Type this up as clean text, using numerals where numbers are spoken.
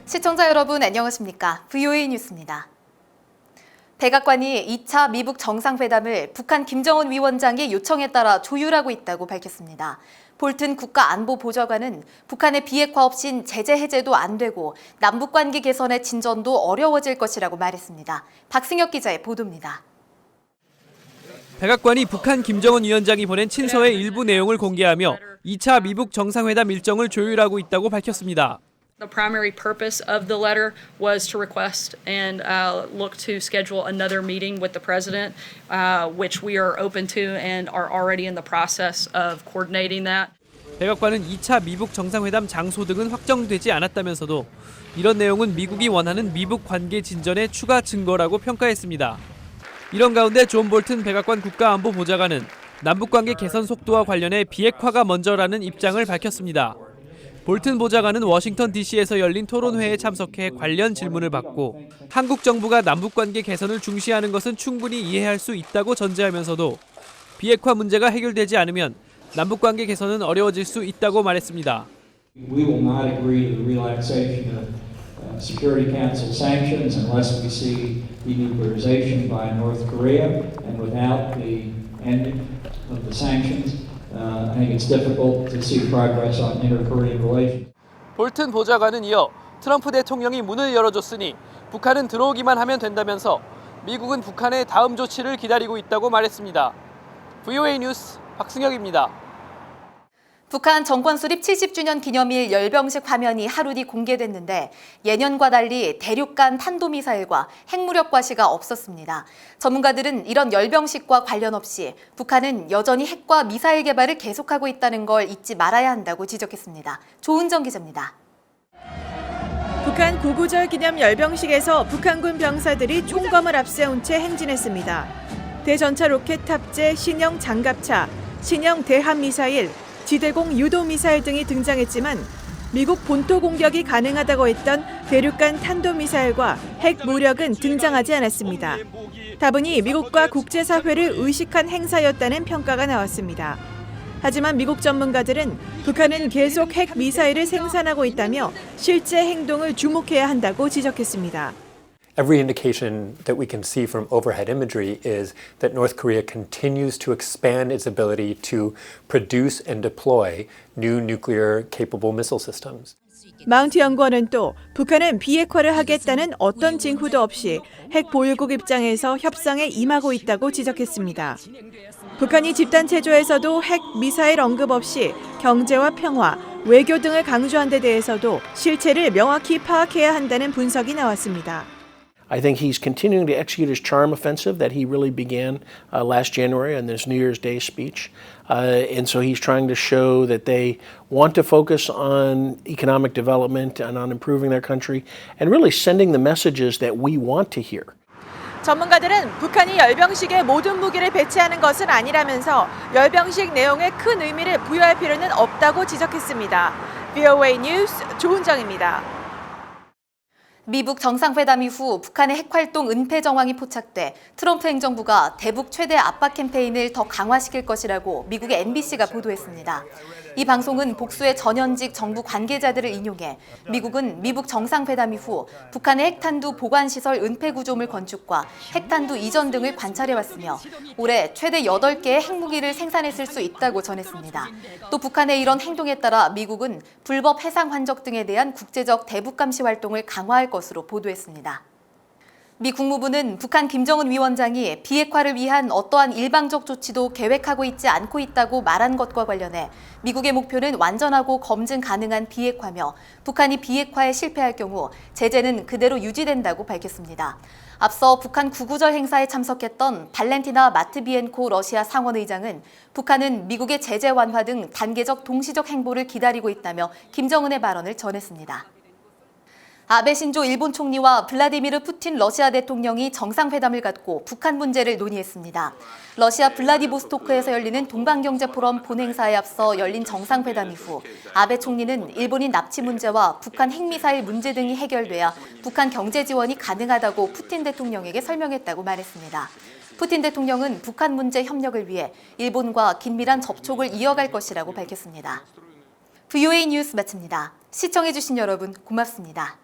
시청자 여러분 안녕하십니까? VOA 뉴스입니다. 백악관이 2차 미북 정상회담을 북한 김정은 위원장의 요청에 따라 조율하고 있다고 밝혔습니다. 볼튼 국가안보보좌관은 북한의 비핵화 없인 제재 해제도 안 되고 남북관계 개선의 진전도 어려워질 것이라고 말했습니다. 박승혁 기자의 보도입니다. 백악관이 북한 김정은 위원장이 보낸 친서의 일부 내용을 공개하며 2차 미북 정상회담 일정을 조율하고 있다고 밝혔습니다. The primary purpose of the letter was to request and look to schedule another meeting with the president, which we are open to and are already in the process of coordinating that. 백악관은 2차 미북 정상회담 장소 등은 확정되지 않았다면서도 이런 내용은 미국이 원하는 미북 관계 진전의 추가 증거라고 평가했습니다. 이런 가운데 존 볼튼 백악관 국가안보보좌관은 남북관계 개선 속도와 관련해 비핵화가 먼저라는 입장을 밝혔습니다. 볼튼 보좌관은 워싱턴 DC에서 열린 토론회에 참석해 관련 질문을 받고 한국 정부가 남북관계 개선을 중시하는 것은 충분히 이해할 수 있다고 전제하면서도 비핵화 문제가 해결되지 않으면 남북관계 개선은 어려워질 수 있다고 말했습니다. We will not agree to the relaxation of Security Council sanctions unless we see denuclearization by North Korea, and without the ending of the sanctions, I think it's difficult to see progress on inter-Korean relations. 볼튼 보좌관은 이어 트럼프 대통령이 문을 열어줬으니 북한은 들어오기만 하면 된다면서 미국은 북한의 다음 조치를 기다리고 있다고 말했습니다. VOA 뉴스 박승혁입니다. 북한 정권 수립 70주년 기념일 열병식 화면이 하루 뒤 공개됐는데 예년과 달리 대륙간 탄도미사일과 핵무력 과시가 없었습니다. 전문가들은 이런 열병식과 관련 없이 북한은 여전히 핵과 미사일 개발을 계속하고 있다는 걸 잊지 말아야 한다고 지적했습니다. 조은정 기자입니다. 북한 고구절 기념 열병식에서 북한군 병사들이 총검을 앞세운 채 행진했습니다. 대전차 로켓 탑재 신형 장갑차, 신형 대함미사일, 지대공 유도미사일 등이 등장했지만 미국 본토 공격이 가능하다고 했던 대륙간 탄도미사일과 핵무력은 등장하지 않았습니다. 다분히 미국과 국제사회를 의식한 행사였다는 평가가 나왔습니다. 하지만 미국 전문가들은 북한은 계속 핵미사일을 생산하고 있다며 실제 행동을 주목해야 한다고 지적했습니다. Every indication that we can see from overhead imagery is that North Korea continues to expand its ability to produce and deploy new nuclear-capable missile systems. 마운트 연구원은 또 북한은 비핵화를 하겠다는 어떤 징후도 없이 핵 보유국 입장에서 협상에 임하고 있다고 지적했습니다. 북한이 집단 체조에서도 핵 미사일 언급 없이 경제와 평화, 외교 등을 강조한 데 대해서도 실체를 명확히 파악해야 한다는 분석이 나왔습니다. I think he's continuing to execute his charm offensive that he really began last January on this New Year's Day speech. And so he's trying to show that they want to focus on economic development and on improving their country and really sending the messages that we want to hear. 전문가들은 북한이 열병식에 모든 무기를 배치하는 것은 아니라면서 열병식 내용에 큰 의미를 부여할 필요는 없다고 지적했습니다. VOA 뉴스 조은정입니다. 미북 정상회담 이후 북한의 핵활동 은폐 정황이 포착돼 트럼프 행정부가 대북 최대 압박 캠페인을 더 강화시킬 것이라고 미국의 MBC가 보도했습니다. 이 방송은 복수의 전현직 정부 관계자들을 인용해 미국은 미북 정상회담 이후 북한의 핵탄두 보관시설 은폐 구조물 건축과 핵탄두 이전 등을 관찰해왔으며 올해 최대 8개의 핵무기를 생산했을 수 있다고 전했습니다. 또 북한의 이런 행동에 따라 미국은 불법 해상 환적 등에 대한 국제적 대북 감시 활동을 강화할 것으로 보도했습니다. 미 국무부는 북한 김정은 위원장이 비핵화를 위한 어떠한 일방적 조치도 계획하고 있지 않고 있다고 말한 것과 관련해 미국의 목표는 완전하고 검증 가능한 비핵화며 북한이 비핵화에 실패할 경우 제재는 그대로 유지된다고 밝혔습니다. 앞서 북한 구구절 행사에 참석했던 발렌티나 마트비엔코 러시아 상원의장은 북한은 미국의 제재 완화 등 단계적 동시적 행보를 기다리고 있다며 김정은의 발언을 전했습니다. 아베 신조 일본 총리와 블라디미르 푸틴 러시아 대통령이 정상회담을 갖고 북한 문제를 논의했습니다. 러시아 블라디보스토크에서 열리는 동방경제포럼 본행사에 앞서 열린 정상회담 이후 아베 총리는 일본인 납치 문제와 북한 핵미사일 문제 등이 해결돼야 북한 경제 지원이 가능하다고 푸틴 대통령에게 설명했다고 말했습니다. 푸틴 대통령은 북한 문제 협력을 위해 일본과 긴밀한 접촉을 이어갈 것이라고 밝혔습니다. VOA 뉴스 마칩니다. 시청해주신 여러분 고맙습니다.